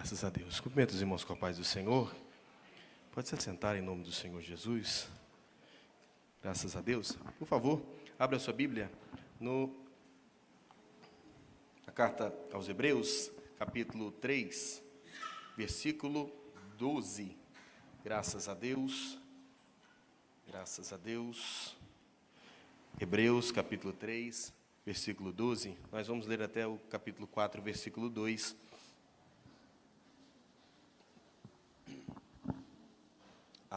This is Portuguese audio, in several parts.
Graças a Deus. Cumprimento os irmãos com a paz do Senhor. Pode se assentar em nome do Senhor Jesus. Graças a Deus. Por favor, abra a sua Bíblia na carta aos Hebreus, capítulo 3, versículo 12. Graças a Deus. Graças a Deus. Hebreus, capítulo 3, versículo 12. Nós vamos ler até o capítulo 4, versículo 2.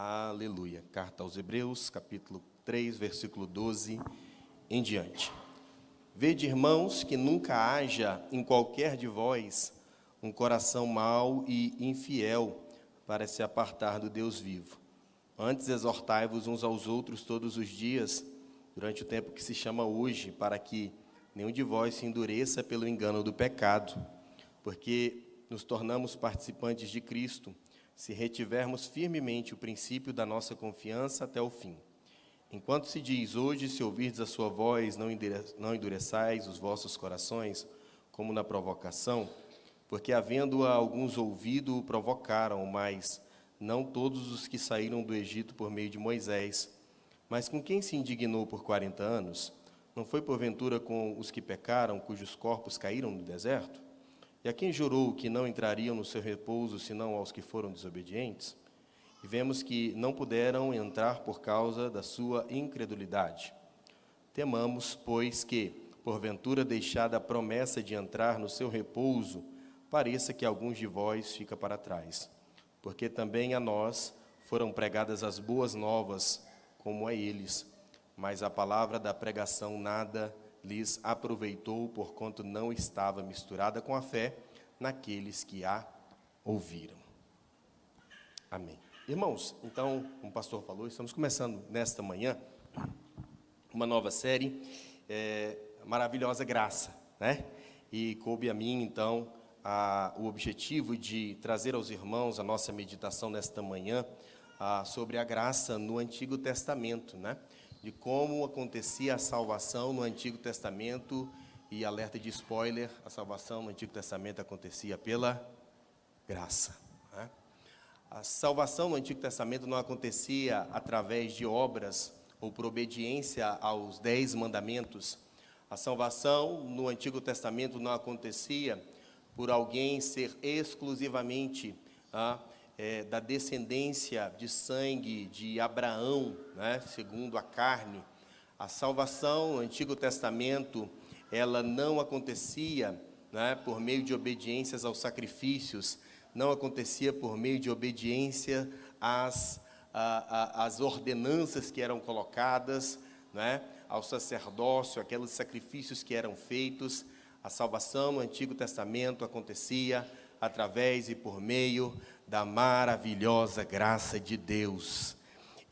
Aleluia. Carta aos Hebreus, capítulo 3, versículo 12 em diante. Vede, irmãos, que nunca haja em qualquer de vós um coração mau e infiel para se apartar do Deus vivo. Antes exortai-vos uns aos outros todos os dias, durante o tempo que se chama hoje, para que nenhum de vós se endureça pelo engano do pecado, porque nos tornamos participantes de Cristo, se retivermos firmemente o princípio da nossa confiança até o fim. Enquanto se diz, hoje, se ouvirdes a sua voz, não endureçais os vossos corações, como na provocação, porque havendo-a alguns ouvido, o provocaram, mas não todos os que saíram do Egito por meio de Moisés. Mas com quem se indignou por 40 anos? Não foi porventura com os que pecaram, cujos corpos caíram no deserto? E a quem jurou que não entrariam no seu repouso, senão aos que foram desobedientes? E vemos que não puderam entrar por causa da sua incredulidade. Temamos, pois, que, porventura deixada a promessa de entrar no seu repouso, pareça que alguns de vós fica para trás. Porque também a nós foram pregadas as boas novas, como a eles, mas a palavra da pregação nada lhes aproveitou, porquanto não estava misturada com a fé naqueles que a ouviram. Amém. Irmãos, então, como o pastor falou, estamos começando nesta manhã uma nova série, Maravilhosa Graça, né? E coube a mim, então, o objetivo de trazer aos irmãos a nossa meditação nesta manhã sobre a graça no Antigo Testamento, né? De como acontecia a salvação no Antigo Testamento, e alerta de spoiler, a salvação no Antigo Testamento acontecia pela graça, né? A salvação no Antigo Testamento não acontecia através de obras ou por obediência aos 10 mandamentos. A salvação no Antigo Testamento não acontecia por alguém ser exclusivamente da descendência de sangue de Abraão, né, segundo a carne. A salvação no Antigo Testamento, ela não acontecia, né, por meio de obediências aos sacrifícios, não acontecia por meio de obediência às ordenanças que eram colocadas, né, ao sacerdócio, aqueles sacrifícios que eram feitos. A salvação no Antigo Testamento acontecia através e por meio da maravilhosa graça de Deus.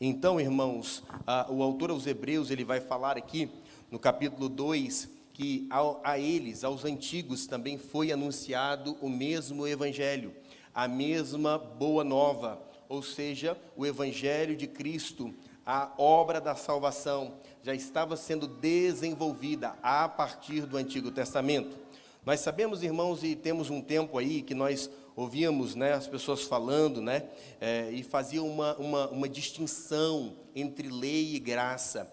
Então, irmãos, o autor aos Hebreus, ele vai falar aqui no capítulo 2, que a eles, aos antigos, também foi anunciado o mesmo evangelho, a mesma boa nova, ou seja, o evangelho de Cristo, a obra da salvação, já estava sendo desenvolvida a partir do Antigo Testamento. Nós sabemos, irmãos, e temos um tempo aí que nós ouvíamos, né, as pessoas falando, né, e faziam uma distinção entre lei e graça.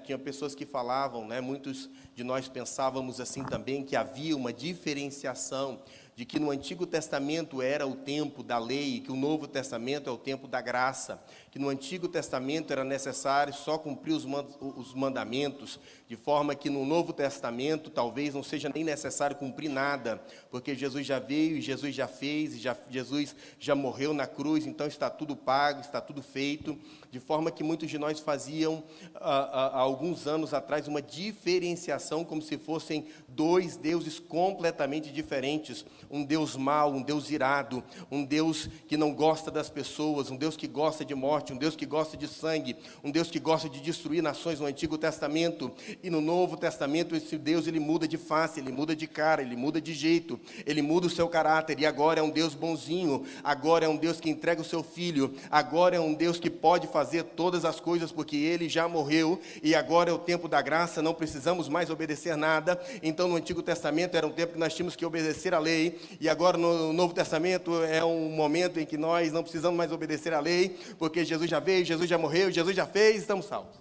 Tinha pessoas que falavam, né, muitos de nós pensávamos assim também, que havia uma diferenciação de que no Antigo Testamento era o tempo da lei, e que o Novo Testamento é o tempo da graça, que no Antigo Testamento era necessário só cumprir os mandamentos, de forma que no Novo Testamento talvez não seja nem necessário cumprir nada, porque Jesus já veio, e Jesus já fez, e Jesus já morreu na cruz, então está tudo pago, está tudo feito, de forma que muitos de nós faziam, há alguns anos atrás, uma diferenciação como se fossem dois deuses completamente diferentes, um Deus mau, um Deus irado, um Deus que não gosta das pessoas, um Deus que gosta de morte, um Deus que gosta de sangue, um Deus que gosta de destruir nações no Antigo Testamento. E no Novo Testamento esse Deus, ele muda de face, ele muda de cara, ele muda de jeito, ele muda o seu caráter, e agora é um Deus bonzinho, agora é um Deus que entrega o seu Filho, agora é um Deus que pode fazer todas as coisas porque ele já morreu, e agora é o tempo da graça, não precisamos mais obedecer nada. Então no Antigo Testamento era um tempo que nós tínhamos que obedecer a lei, lei, e agora no Novo Testamento é um momento em que nós não precisamos mais obedecer à lei, porque Jesus já veio, Jesus já morreu, Jesus já fez, estamos salvos.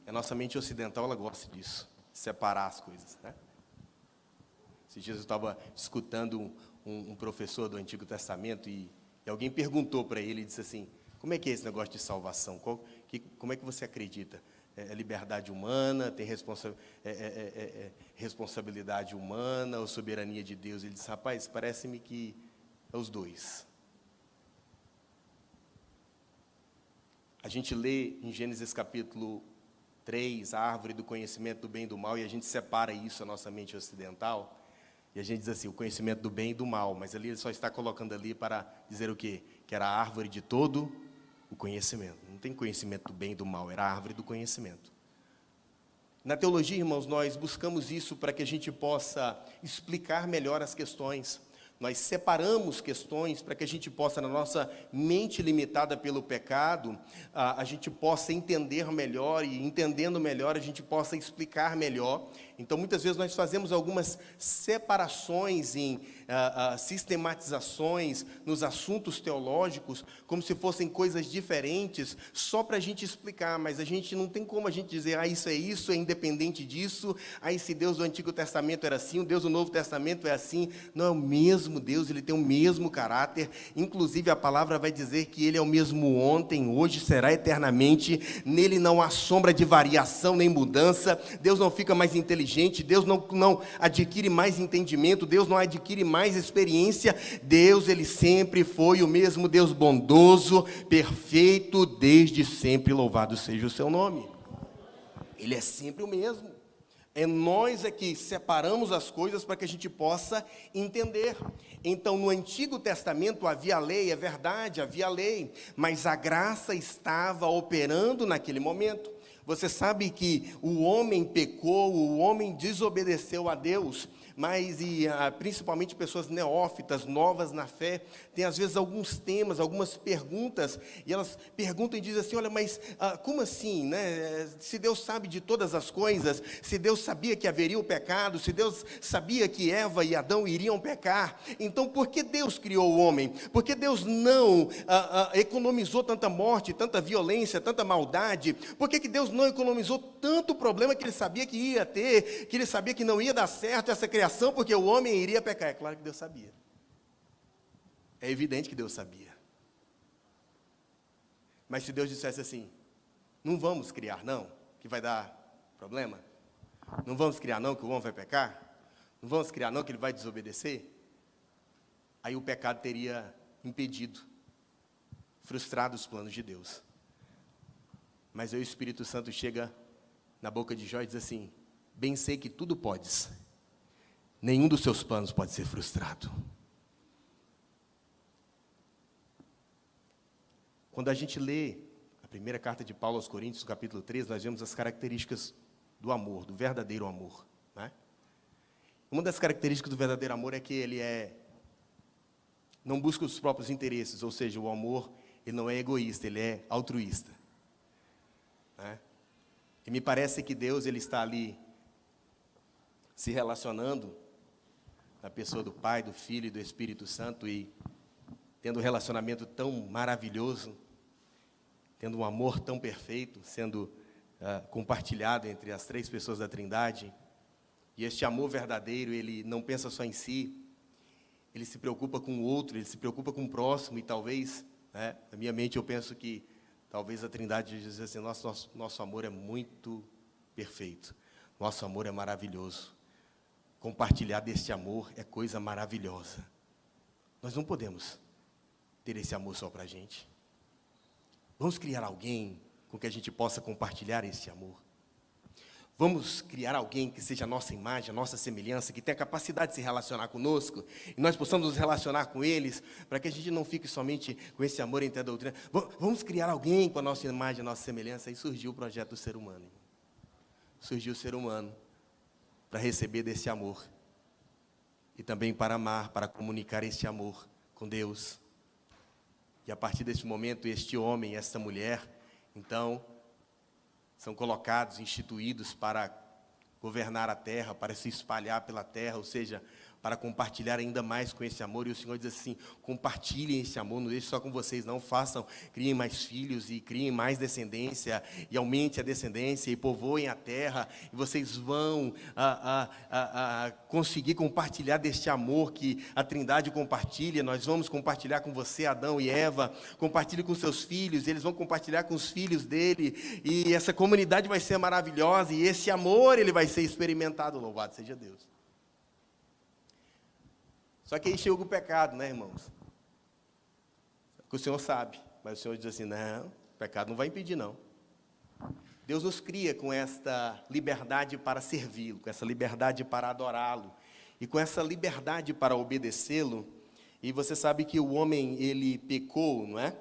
A nossa mente ocidental, ela gosta disso, separar as coisas, né? Esses dias eu estava escutando um professor do Antigo Testamento e alguém perguntou para ele, disse assim, como é que é esse negócio de salvação? Como é que você acredita? É liberdade humana, tem responsabilidade humana ou soberania de Deus? Ele disse, rapaz, parece-me que é os dois. A gente lê em Gênesis capítulo 3, a árvore do conhecimento do bem e do mal, e a gente separa isso, a nossa mente ocidental, e a gente diz assim, o conhecimento do bem e do mal, mas ali ele só está colocando ali para dizer o quê? Que era a árvore de todo o conhecimento. Não tem conhecimento do bem e do mal, era a árvore do conhecimento. Na teologia, irmãos, nós buscamos isso para que a gente possa explicar melhor as questões. Nós separamos questões para que a gente possa, na nossa mente limitada pelo pecado, a gente possa entender melhor, e entendendo melhor, a gente possa explicar melhor. Então, muitas vezes nós fazemos algumas separações em sistematizações nos assuntos teológicos, como se fossem coisas diferentes, só para a gente explicar, mas a gente não tem como a gente dizer, isso, é independente disso, esse Deus do Antigo Testamento era assim, o Deus do Novo Testamento é assim. Não é o mesmo Deus, ele tem o mesmo caráter, inclusive a palavra vai dizer que ele é o mesmo ontem, hoje, será eternamente, nele não há sombra de variação nem mudança, Deus não fica mais inteligente, Deus não adquire mais entendimento, Deus não adquire mais experiência, Deus, ele sempre foi o mesmo Deus bondoso, perfeito, desde sempre, louvado seja o seu nome. Ele é sempre o mesmo. É nós que separamos as coisas para que a gente possa entender. Então, no Antigo Testamento havia lei, é verdade, havia lei, mas a graça estava operando naquele momento. Você sabe que o homem pecou, o homem desobedeceu a Deus, mas principalmente pessoas neófitas, novas na fé, tem às vezes alguns temas, algumas perguntas, e elas perguntam e dizem assim, olha, mas como assim, né? Se Deus sabe de todas as coisas, se Deus sabia que haveria o pecado, se Deus sabia que Eva e Adão iriam pecar, então por que Deus criou o homem? Por que Deus não economizou tanta morte, tanta violência, tanta maldade? Por que Deus não economizou tanto problema que ele sabia que ia ter, que ele sabia que não ia dar certo essa criação, porque o homem iria pecar? É claro que Deus sabia. É evidente que Deus sabia. Mas se Deus dissesse assim, não vamos criar não, que vai dar problema, não vamos criar não, que o homem vai pecar, não vamos criar não, que ele vai desobedecer, aí o pecado teria impedido, frustrado os planos de Deus. Mas aí o Espírito Santo chega na boca de Jó e diz assim, bem sei que tudo podes, nenhum dos seus planos pode ser frustrado. Quando a gente lê a primeira carta de Paulo aos Coríntios, no capítulo 13, nós vemos as características do amor, do verdadeiro amor, né? Uma das características do verdadeiro amor é que ele não busca os próprios interesses, ou seja, o amor ele não é egoísta, ele é altruísta, né? E me parece que Deus ele está ali se relacionando na pessoa do Pai, do Filho e do Espírito Santo, e tendo um relacionamento tão maravilhoso, tendo um amor tão perfeito, sendo compartilhado entre as três pessoas da Trindade. E este amor verdadeiro, ele não pensa só em si, ele se preocupa com o outro, ele se preocupa com o próximo, e talvez, né, na minha mente eu penso que talvez a Trindade diz assim, nosso amor é muito perfeito, nosso amor é maravilhoso, compartilhar deste amor é coisa maravilhosa. Nós não podemos ter esse amor só para a gente. Vamos criar alguém com que a gente possa compartilhar esse amor. Vamos criar alguém que seja a nossa imagem, a nossa semelhança, que tenha a capacidade de se relacionar conosco, e nós possamos nos relacionar com eles, para que a gente não fique somente com esse amor entre a doutrina. Vamos criar alguém com a nossa imagem, a nossa semelhança. Aí surgiu o projeto do ser humano. Surgiu o ser humano para receber desse amor, e também para amar, para comunicar esse amor com Deus. E a partir desse momento, este homem e esta mulher, então, são colocados, instituídos para governar a terra, para se espalhar pela terra, ou seja, para compartilhar ainda mais com esse amor. E o Senhor diz assim: compartilhem esse amor, não deixe só com vocês, não, façam, criem mais filhos e criem mais descendência, e aumente a descendência, e povoem a terra, e vocês vão conseguir compartilhar deste amor que a Trindade compartilha. Nós vamos compartilhar com você, Adão e Eva, compartilhe com seus filhos, eles vão compartilhar com os filhos dele, e essa comunidade vai ser maravilhosa, e esse amor, ele vai ser experimentado, louvado seja Deus. Só que aí chega o pecado, né, irmãos? Que o Senhor sabe, mas o Senhor diz assim: não, o pecado não vai impedir, não. Deus nos cria com esta liberdade para servi-lo, com essa liberdade para adorá-lo, e com essa liberdade para obedecê-lo. E você sabe que o homem, ele pecou, não é?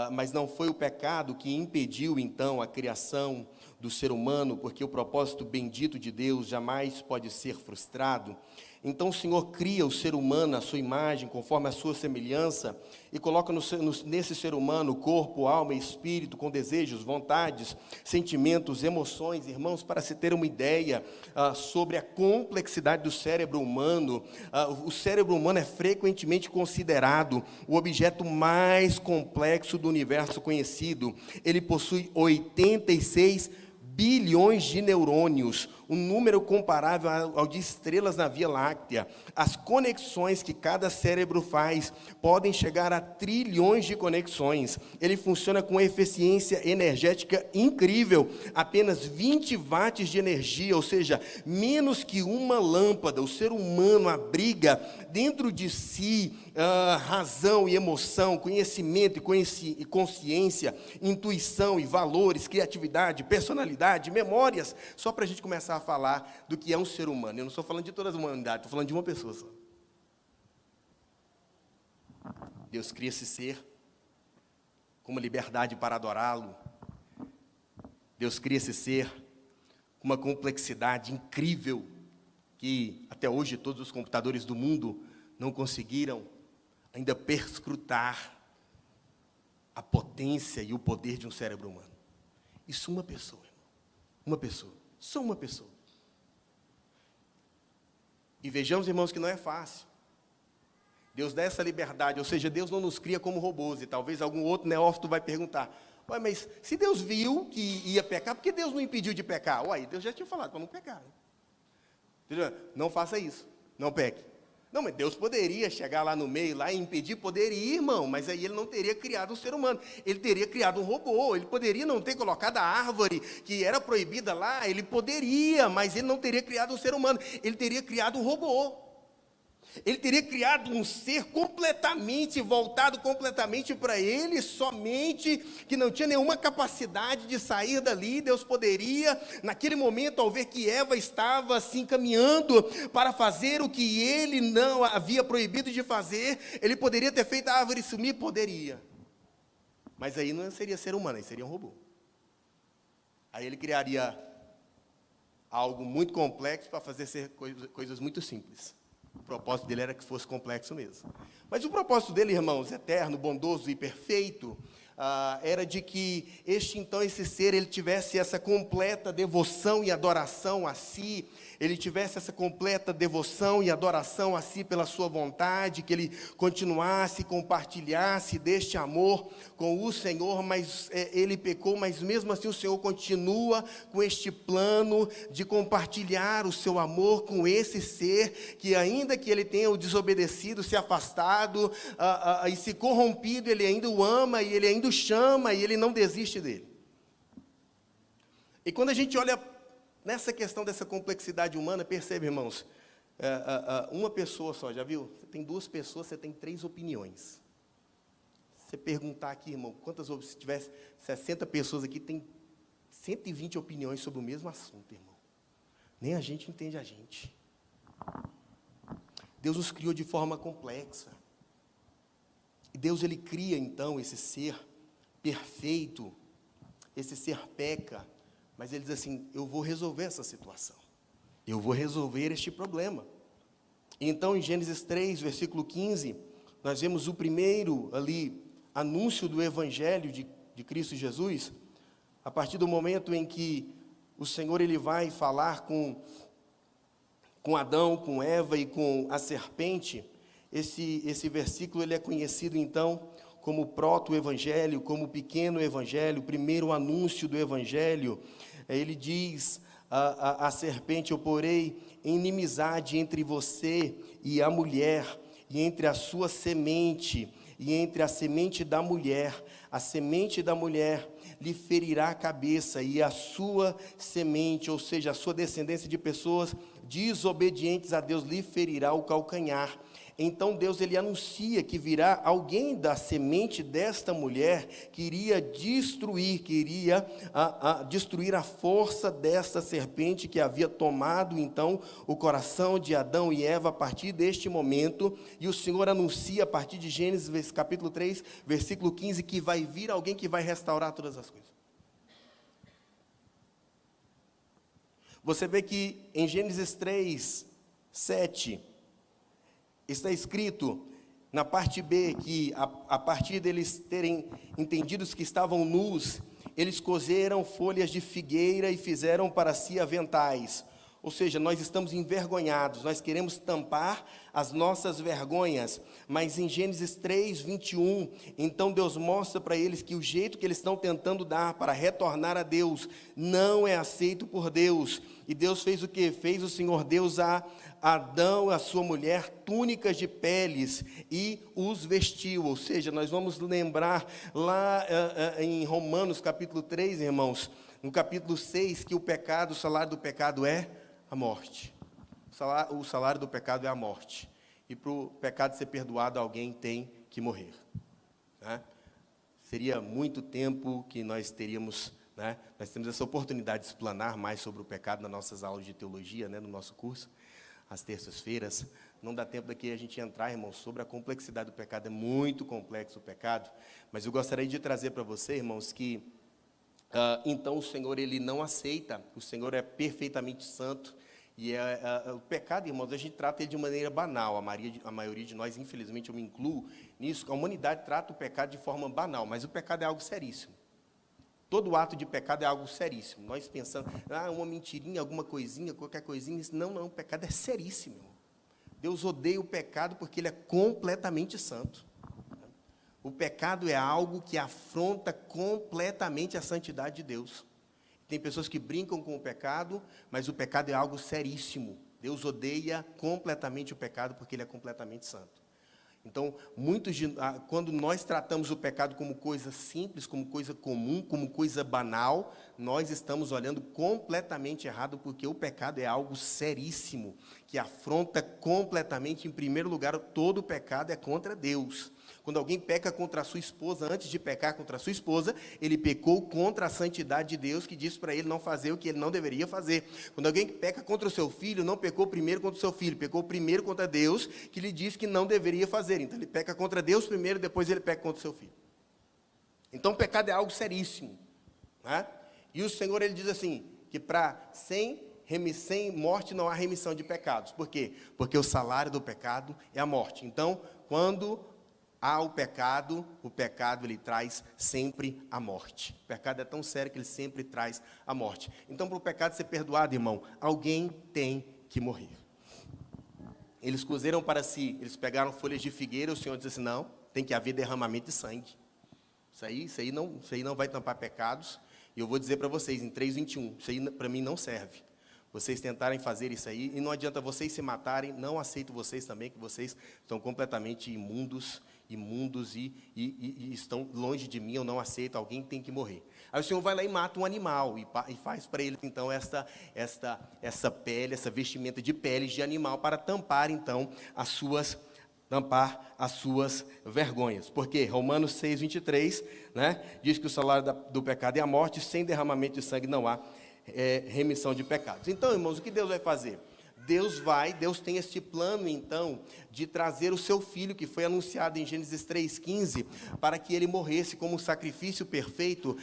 Mas não foi o pecado que impediu, então, a criação do ser humano, porque o propósito bendito de Deus jamais pode ser frustrado. Então o Senhor cria o ser humano à sua imagem, conforme a sua semelhança, e coloca nesse ser humano corpo, alma e espírito, com desejos, vontades, sentimentos, emoções. Irmãos, para se ter uma ideia sobre a complexidade do cérebro humano, o cérebro humano é frequentemente considerado o objeto mais complexo do universo conhecido. Ele possui 86 bilhões de neurônios, um número comparável ao de estrelas na Via Láctea. As conexões que cada cérebro faz podem chegar a trilhões de conexões. Ele funciona com eficiência energética incrível, apenas 20 watts de energia, ou seja, menos que uma lâmpada. O ser humano abriga dentro de si razão e emoção, conhecimento e consciência, intuição e valores, criatividade, personalidade, memórias, só para a gente começar a falar do que é um ser humano. Eu não estou falando de toda a humanidade, estou falando de uma pessoa só. Deus cria esse ser com uma liberdade para adorá-lo. Deus cria esse ser com uma complexidade incrível que até hoje todos os computadores do mundo não conseguiram ainda perscrutar a potência e o poder de um cérebro humano. Isso uma pessoa, irmão. Uma pessoa. Só uma pessoa. E vejamos, irmãos, que não é fácil. Deus dá essa liberdade, ou seja, Deus não nos cria como robôs. E talvez algum outro neófito vai perguntar: ué, mas se Deus viu que ia pecar, por que Deus não impediu de pecar? Ué, Deus já tinha falado para não pecar. Né? Não faça isso, não peque. Não, mas Deus poderia chegar lá no meio, lá e impedir, poderia, irmão, mas aí ele não teria criado um ser humano, ele teria criado um robô. Ele poderia não ter colocado a árvore que era proibida lá, ele poderia, mas ele não teria criado um ser humano, ele teria criado um robô. Ele teria criado um ser completamente, voltado completamente para ele, somente, que não tinha nenhuma capacidade de sair dali. Deus poderia, naquele momento, ao ver que Eva estava assim caminhando para fazer o que ele não havia proibido de fazer, ele poderia ter feito a árvore sumir? Poderia. Mas aí não seria ser humano, aí seria um robô. Aí ele criaria algo muito complexo para fazer ser coisas muito simples. O propósito dele era que fosse complexo mesmo. Mas o propósito dele, irmãos, eterno, bondoso e perfeito, era de que esse ser, ele tivesse essa completa devoção e adoração a si, ele tivesse essa completa devoção e adoração a si pela sua vontade, que ele continuasse, compartilhasse deste amor com o Senhor. Mas ele pecou, mas mesmo assim o Senhor continua com este plano de compartilhar o seu amor com esse ser, que ainda que ele tenha o desobedecido, se afastado e se corrompido, ele ainda o ama e ele ainda o chama e ele não desiste dele. E quando a gente olha nessa questão dessa complexidade humana, percebe, irmãos, uma pessoa só, já viu? Você tem duas pessoas, você tem 3 opiniões. Você perguntar aqui, irmão, se tivesse 60 pessoas aqui, tem 120 opiniões sobre o mesmo assunto, irmão. Nem a gente entende a gente. Deus nos criou de forma complexa. E Deus, ele cria, então, esse ser perfeito, esse ser peca, mas ele diz assim: eu vou resolver essa situação, eu vou resolver este problema. Então, em Gênesis 3, versículo 15, nós vemos o primeiro ali, anúncio do Evangelho de Cristo Jesus, a partir do momento em que o Senhor ele vai falar com Adão, com Eva e com a serpente, esse versículo ele é conhecido então como proto-evangelho, como pequeno evangelho, primeiro anúncio do evangelho. Ele diz a serpente: eu porei inimizade entre você e a mulher, e entre a sua semente, e entre a semente da mulher. A semente da mulher lhe ferirá a cabeça, e a sua semente, ou seja, a sua descendência de pessoas desobedientes a Deus, lhe ferirá o calcanhar. Então Deus ele anuncia que virá alguém da semente desta mulher que iria destruir, destruir a força desta serpente que havia tomado então o coração de Adão e Eva a partir deste momento. E o Senhor anuncia a partir de Gênesis capítulo 3, versículo 15, que vai vir alguém que vai restaurar todas as coisas. Você vê que em Gênesis 3, 7, está escrito na parte B que a partir deles terem entendido que estavam nus, eles coseram folhas de figueira e fizeram para si aventais. Ou seja, nós estamos envergonhados, nós queremos tampar as nossas vergonhas. Mas em Gênesis 3, 21, então Deus mostra para eles que o jeito que eles estão tentando dar para retornar a Deus não é aceito por Deus. E Deus fez o quê? Fez o Senhor Deus a Adão e a sua mulher túnicas de peles e os vestiu. Ou seja, nós vamos lembrar lá em Romanos capítulo 3, irmãos, no capítulo 6, que o salário do pecado é a morte. O salário do pecado é a morte. E para o pecado ser perdoado, alguém tem que morrer. Né? Seria muito tempo que nós teríamos, né? Nós temos essa oportunidade de explanar mais sobre o pecado nas nossas aulas de teologia, né? No nosso curso, às terças-feiras. Não dá tempo daqui a gente entrar, irmãos, sobre a complexidade do pecado. É muito complexo o pecado. Mas eu gostaria de trazer para você, irmãos, que então o Senhor ele não aceita. O Senhor é perfeitamente santo. E o pecado, irmãos, a gente trata ele de maneira banal. A maioria de nós, infelizmente, eu me incluo nisso. A humanidade trata o pecado de forma banal, mas o pecado é algo seríssimo. Todo ato de pecado é algo seríssimo. Nós pensamos, uma mentirinha, alguma coisinha, qualquer coisinha. Não, o pecado é seríssimo. Irmão. Deus odeia o pecado porque ele é completamente santo. O pecado é algo que afronta completamente a santidade de Deus. Tem pessoas que brincam com o pecado, mas o pecado é algo seríssimo. Deus odeia completamente o pecado porque ele é completamente santo. Então, quando nós tratamos o pecado como coisa simples, como coisa comum, como coisa banal, nós estamos olhando completamente errado, porque o pecado é algo seríssimo, que afronta completamente, em primeiro lugar, todo o pecado é contra Deus. Quando alguém peca contra a sua esposa, antes de pecar contra a sua esposa, ele pecou contra a santidade de Deus, que diz para ele não fazer o que ele não deveria fazer. Quando alguém peca contra o seu filho, não pecou primeiro contra o seu filho, pecou primeiro contra Deus, que lhe diz que não deveria fazer. Então, ele peca contra Deus primeiro, depois ele peca contra o seu filho. Então, o pecado é algo seríssimo. Né? E o Senhor, ele diz assim, que sem morte não há remissão de pecados. Por quê? Porque o salário do pecado é a morte. Então, quando há o pecado ele traz sempre a morte. O pecado é tão sério que ele sempre traz a morte. Então, para o pecado ser perdoado, irmão, alguém tem que morrer. Eles cozeram para si, eles pegaram folhas de figueira, o Senhor disse assim, não, tem que haver derramamento de sangue. Isso aí não vai tampar pecados. E eu vou dizer para vocês, em 3:21, isso aí para mim não serve. Vocês tentarem fazer isso aí, e não adianta vocês se matarem, não aceito vocês também, que vocês estão completamente imundos e estão longe de mim, eu não aceito, alguém tem que morrer. Aí o Senhor vai lá e mata um animal, e faz para ele, então, essa pele, essa vestimenta de peles de animal, para tampar, então, as suas vergonhas. Porque Romanos 6:23, né, diz que o salário do pecado é a morte, sem derramamento de sangue não há remissão de pecados. Então, irmãos, o que Deus vai fazer? Deus tem este plano, então, de trazer o seu filho, que foi anunciado em Gênesis 3:15, para que ele morresse como um sacrifício perfeito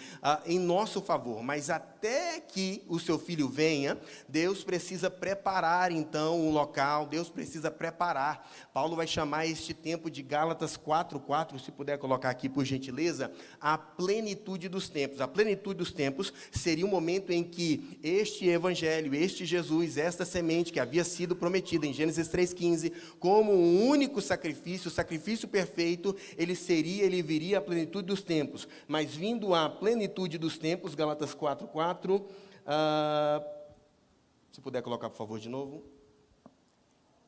em nosso favor. Mas até até que o seu filho venha, Deus precisa preparar, então, um local, Deus precisa preparar. Paulo vai chamar este tempo de Gálatas 4:4, se puder colocar aqui, por gentileza, a plenitude dos tempos. A plenitude dos tempos seria um momento em que este evangelho, este Jesus, esta semente que havia sido prometida em Gênesis 3:15, como um único sacrifício, o sacrifício perfeito, ele viria à plenitude dos tempos. Mas vindo à plenitude dos tempos, Gálatas 4:4, se puder colocar, por favor, de novo.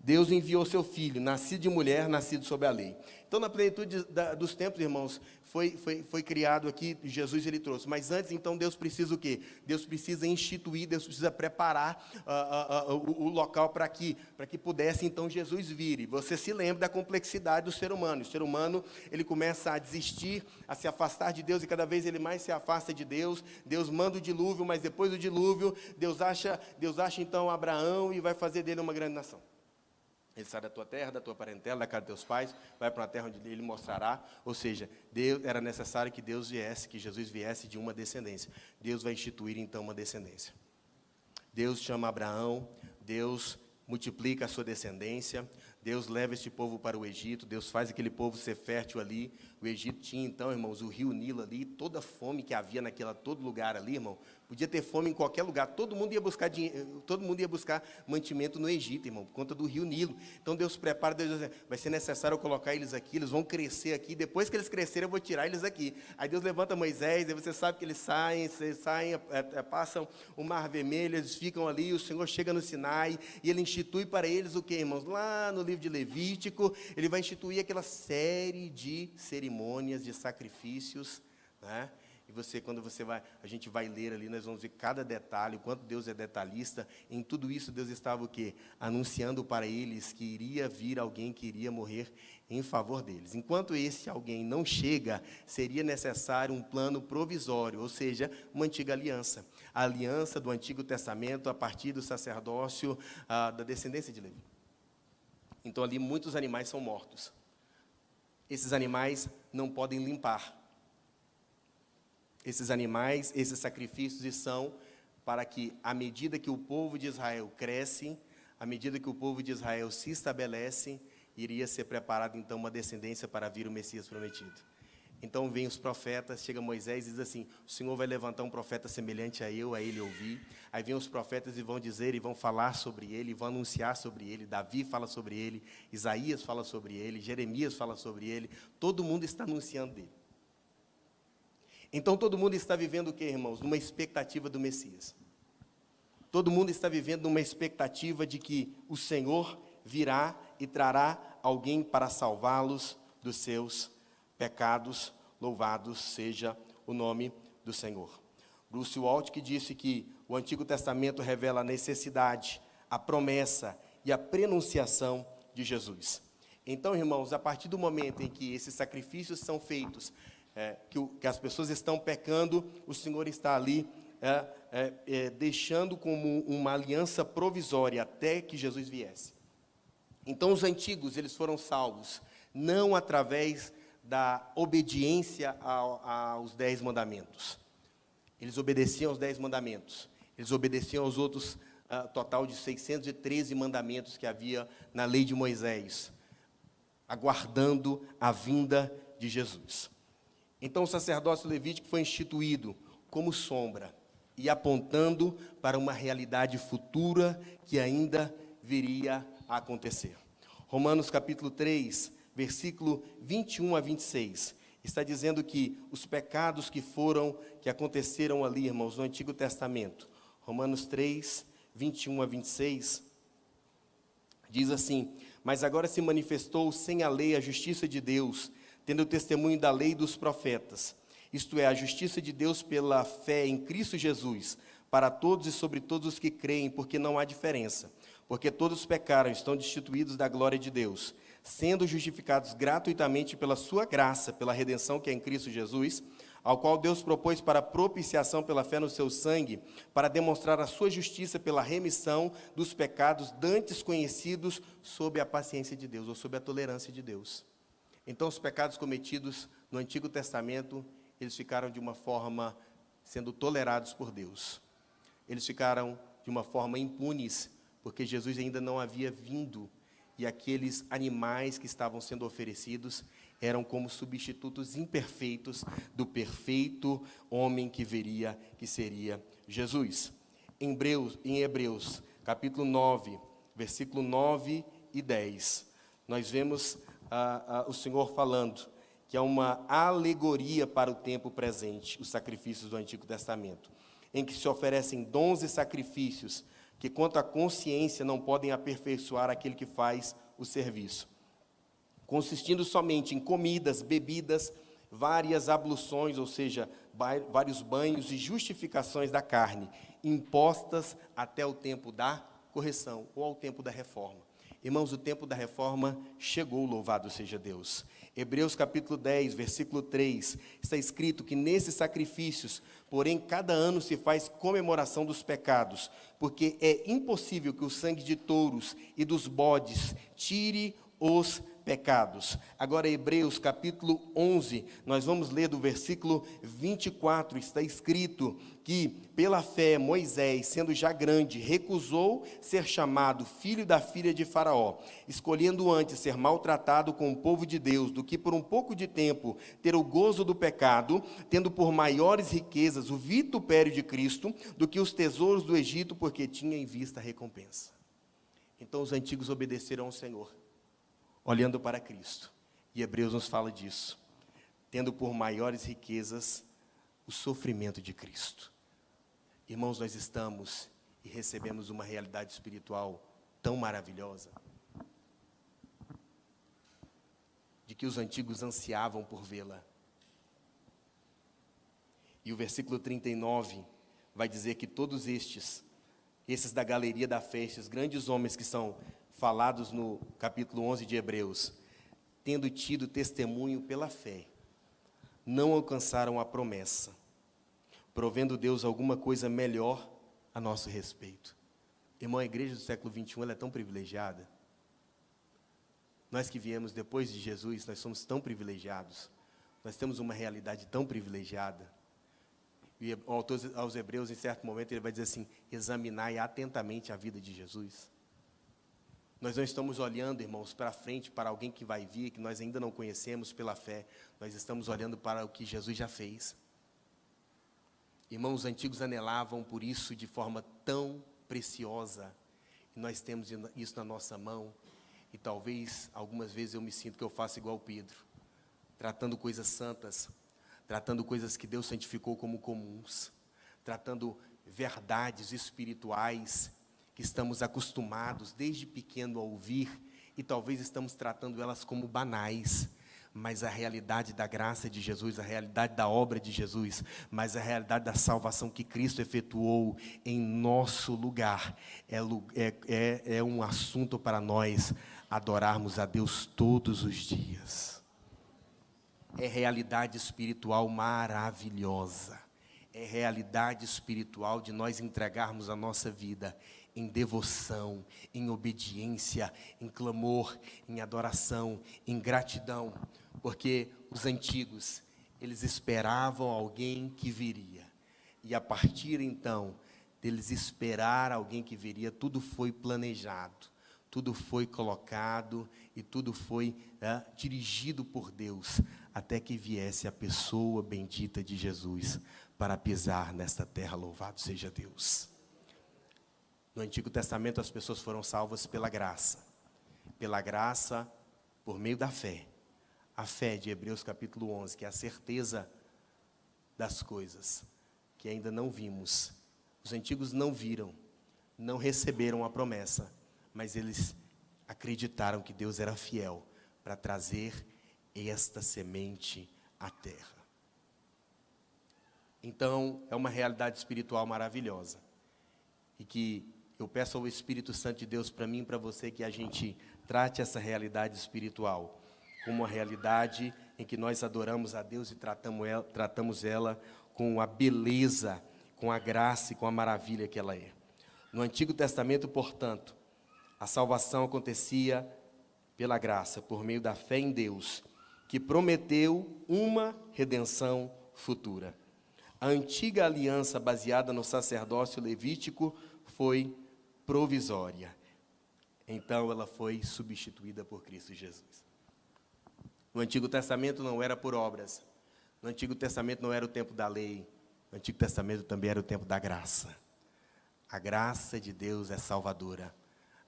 Deus enviou seu filho, nascido de mulher, nascido sob a lei. Então, na plenitude dos tempos, irmãos, foi criado aqui, Jesus ele trouxe. Mas antes, então, Deus precisa o quê? Deus precisa instituir, Deus precisa preparar o local para que pudesse, então, Jesus vir. E você se lembra da complexidade do ser humano. O ser humano, ele começa a desistir, a se afastar de Deus, e cada vez ele mais se afasta de Deus. Deus manda o dilúvio, mas depois do dilúvio, Deus acha então, Abraão e vai fazer dele uma grande nação. Ele sai da tua terra, da tua parentela, da casa dos teus pais, vai para uma terra onde ele mostrará. Ou seja, era necessário que Deus viesse, que Jesus viesse de uma descendência. Deus vai instituir, então, uma descendência. Deus chama Abraão, Deus multiplica a sua descendência, Deus leva este povo para o Egito, Deus faz aquele povo ser fértil ali. O Egito tinha, então, irmãos, o rio Nilo ali, toda a fome que havia todo lugar ali, irmão. Podia ter fome em qualquer lugar, todo mundo ia buscar dinheiro, todo mundo ia buscar mantimento no Egito, irmão, por conta do rio Nilo. Então Deus prepara, Deus diz, vai ser necessário eu colocar eles aqui, eles vão crescer aqui, depois que eles crescerem eu vou tirar eles aqui. Aí Deus levanta Moisés, aí você sabe que eles saem, passam o Mar Vermelho, eles ficam ali, o Senhor chega no Sinai, e Ele institui para eles o que, irmãos? Lá no livro de Levítico, Ele vai instituir aquela série de cerimônias, de sacrifícios, né? E quando a gente vai ler ali, nós vamos ver cada detalhe, o quanto Deus é detalhista. Em tudo isso, Deus estava o quê? Anunciando para eles que iria vir alguém que iria morrer em favor deles. Enquanto esse alguém não chega, seria necessário um plano provisório, ou seja, uma antiga aliança. A aliança do Antigo Testamento, a partir do sacerdócio da descendência de Levi. Então, ali, muitos animais são mortos. Esses animais não podem limpar. Esses animais, esses sacrifícios são para que, à medida que o povo de Israel cresce, à medida que o povo de Israel se estabelece, iria ser preparada, então, uma descendência para vir o Messias prometido. Então, vem os profetas, chega Moisés e diz assim, o Senhor vai levantar um profeta semelhante a ele ouvir. Aí vem os profetas e vão dizer, e vão falar sobre ele, vão anunciar sobre ele. Davi fala sobre ele, Isaías fala sobre ele, Jeremias fala sobre ele. Todo mundo está anunciando dele. Então, todo mundo está vivendo o quê, irmãos? Numa expectativa do Messias. Todo mundo está vivendo numa expectativa de que o Senhor virá e trará alguém para salvá-los dos seus pecados. Louvado seja o nome do Senhor. Bruce Waltke disse que o Antigo Testamento revela a necessidade, a promessa e a prenunciação de Jesus. Então, irmãos, a partir do momento em que esses sacrifícios são feitos, que as pessoas estão pecando, o Senhor está ali deixando como uma aliança provisória até que Jesus viesse. Então, os antigos, eles foram salvos, não através da obediência aos 10 mandamentos. Eles obedeciam aos 10 mandamentos. Eles obedeciam aos outros, total de 613 mandamentos que havia na lei de Moisés, aguardando a vinda de Jesus. Então, o sacerdócio levítico foi instituído como sombra e apontando para uma realidade futura que ainda viria a acontecer. Romanos capítulo 3, versículo 21 a 26, está dizendo que os pecados que aconteceram ali, irmãos, no Antigo Testamento. Romanos 3, 21 a 26, diz assim, mas agora se manifestou sem a lei a justiça de Deus, tendo o testemunho da lei e dos profetas, isto é, a justiça de Deus pela fé em Cristo Jesus, para todos e sobre todos os que creem, porque não há diferença, porque todos pecaram, estão destituídos da glória de Deus, sendo justificados gratuitamente pela sua graça, pela redenção que é em Cristo Jesus, ao qual Deus propôs para propiciação pela fé no seu sangue, para demonstrar a sua justiça pela remissão dos pecados dantes conhecidos sob a paciência de Deus, ou sob a tolerância de Deus. Então, os pecados cometidos no Antigo Testamento, eles ficaram de uma forma sendo tolerados por Deus. eles ficaram de uma forma impunes, porque Jesus ainda não havia vindo, e aqueles animais que estavam sendo oferecidos eram como substitutos imperfeitos do perfeito homem que viria, que seria Jesus. Em Hebreus, capítulo 9, versículo 9 e 10, nós vemos o Senhor falando que é uma alegoria para o tempo presente, os sacrifícios do Antigo Testamento, em que se oferecem dons e sacrifícios que, quanto à consciência, não podem aperfeiçoar aquele que faz o serviço, consistindo somente em comidas, bebidas, várias abluções, ou seja, vários banhos e justificações da carne, impostas até o tempo da correção, ou ao tempo da reforma. Irmãos, o tempo da reforma chegou, louvado seja Deus. Hebreus capítulo 10, versículo 3, está escrito que nesses sacrifícios, porém, cada ano se faz comemoração dos pecados, porque é impossível que o sangue de touros e dos bodes tire os pecados. Agora, Hebreus capítulo 11, nós vamos ler do versículo 24, está escrito que, pela fé, Moisés, sendo já grande, recusou ser chamado filho da filha de Faraó, escolhendo antes ser maltratado com o povo de Deus, do que por um pouco de tempo ter o gozo do pecado, tendo por maiores riquezas o vitupério de Cristo, do que os tesouros do Egito, porque tinha em vista a recompensa. Então os antigos obedeceram ao Senhor, olhando para Cristo, e Hebreus nos fala disso, tendo por maiores riquezas o sofrimento de Cristo. Irmãos, nós estamos e recebemos uma realidade espiritual tão maravilhosa, de que os antigos ansiavam por vê-la. E o versículo 39 vai dizer que todos esses da galeria da fé, esses grandes homens que são falados no capítulo 11 de Hebreus, tendo tido testemunho pela fé, não alcançaram a promessa, provendo Deus alguma coisa melhor a nosso respeito. Irmão, a igreja do século 21, ela é tão privilegiada. Nós que viemos depois de Jesus, nós somos tão privilegiados. Nós temos uma realidade tão privilegiada. E o autor aos Hebreus, em certo momento, ele vai dizer assim: examinai atentamente a vida de Jesus. Nós não estamos olhando, irmãos, para frente, para alguém que vai vir, que nós ainda não conhecemos pela fé. Nós estamos olhando para o que Jesus já fez. Irmãos, os antigos anelavam por isso de forma tão preciosa. E nós temos isso na nossa mão. E talvez, algumas vezes, eu me sinto que eu faço igual Pedro, tratando coisas santas, tratando coisas que Deus santificou como comuns, tratando verdades espirituais que estamos acostumados desde pequeno a ouvir, e talvez estamos tratando elas como banais, mas a realidade da graça de Jesus, a realidade da obra de Jesus, mas a realidade da salvação que Cristo efetuou em nosso lugar, é um assunto para nós adorarmos a Deus todos os dias. É realidade espiritual maravilhosa, é realidade espiritual de nós entregarmos a nossa vida em devoção, em obediência, em clamor, em adoração, em gratidão, porque os antigos, eles esperavam alguém que viria, e a partir então deles esperar alguém que viria, tudo foi planejado, tudo foi colocado e tudo foi dirigido por Deus, até que viesse a pessoa bendita de Jesus para pisar nesta terra, louvado seja Deus. No Antigo Testamento as pessoas foram salvas pela graça, por meio da fé. A fé de Hebreus capítulo 11, que é a certeza das coisas que ainda não vimos. Os antigos não viram, não receberam a promessa, mas eles acreditaram que Deus era fiel para trazer esta semente à terra. Então, é uma realidade espiritual maravilhosa, e que eu peço ao Espírito Santo de Deus para mim e para você que a gente trate essa realidade espiritual como uma realidade em que nós adoramos a Deus e tratamos ela com a beleza, com a graça e com a maravilha que ela é. No Antigo Testamento, portanto, a salvação acontecia pela graça, por meio da fé em Deus, que prometeu uma redenção futura. A antiga aliança baseada no sacerdócio levítico foi provisória. Então ela foi substituída por Cristo Jesus. No Antigo Testamento não era por obras. No Antigo Testamento não era o tempo da lei. No Antigo Testamento também era o tempo da graça. A graça de Deus é salvadora.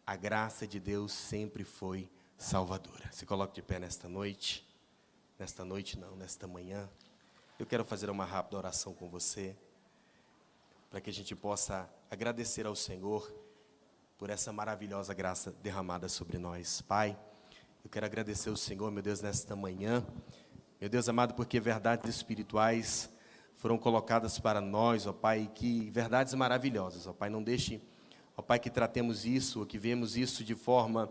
A graça de Deus sempre foi salvadora. Se coloque de pé nesta noite. Nesta noite não, nesta manhã. Eu quero fazer uma rápida oração com você, para que a gente possa agradecer ao Senhor por essa maravilhosa graça derramada sobre nós. Pai, eu quero agradecer ao Senhor, meu Deus, nesta manhã. Meu Deus amado, porque verdades espirituais foram colocadas para nós, ó Pai, que verdades maravilhosas, ó Pai. Não deixe, ó Pai, que tratemos isso, ou que vemos isso de forma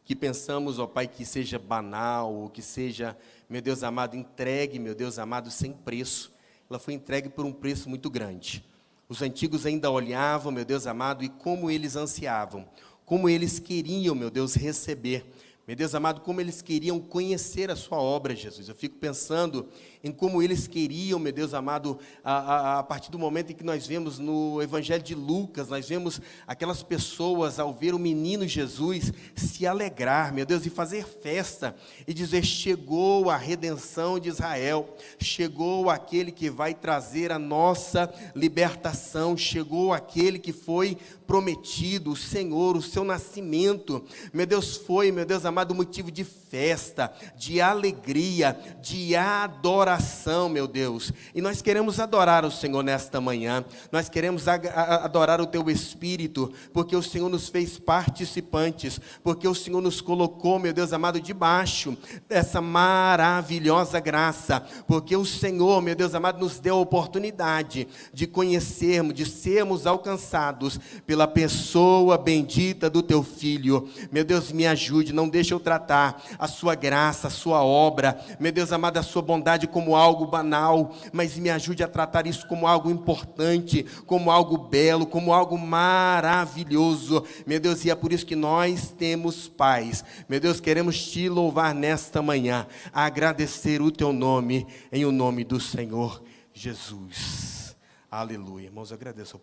que pensamos, ó Pai, que seja banal, ou que seja, meu Deus amado, entregue, meu Deus amado, sem preço. Ela foi entregue por um preço muito grande. Os antigos ainda olhavam, meu Deus amado, e como eles ansiavam, como eles queriam, meu Deus, receber. Meu Deus amado, como eles queriam conhecer a sua obra, Jesus. Eu fico pensando em como eles queriam, meu Deus amado, a partir do momento em que nós vemos no Evangelho de Lucas, nós vemos aquelas pessoas, ao ver o menino Jesus, se alegrar, meu Deus, e fazer festa, e dizer, chegou a redenção de Israel, chegou aquele que vai trazer a nossa libertação, chegou aquele que foi prometido, o Senhor, o seu nascimento, meu Deus, foi, meu Deus amado, motivo de festa, de alegria, de adoração, meu Deus. E nós queremos adorar o Senhor nesta manhã, nós queremos adorar o Teu Espírito, porque o Senhor nos fez participantes, porque o Senhor nos colocou, meu Deus amado, debaixo dessa maravilhosa graça, porque o Senhor, meu Deus amado, nos deu a oportunidade de conhecermos, de sermos alcançados pela pessoa bendita do Teu Filho. Meu Deus, me ajude, não deixe eu tratar a sua graça, a sua obra, meu Deus amado, a sua bondade como algo banal, mas me ajude a tratar isso como algo importante, como algo belo, como algo maravilhoso, meu Deus, e é por isso que nós temos paz. Meu Deus, queremos Te louvar nesta manhã, agradecer o Teu nome, em o nome do Senhor Jesus. Aleluia. Irmãos, eu agradeço